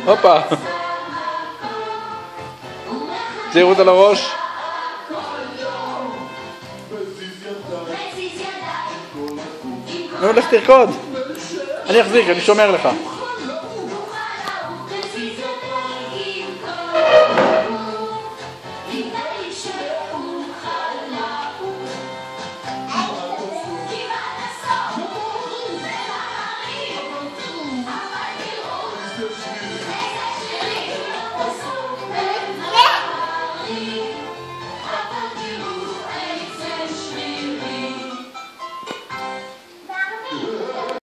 הופה, זהירות על הראש. נו, לך תרקוד. אני אחזיק, אני שומר לך.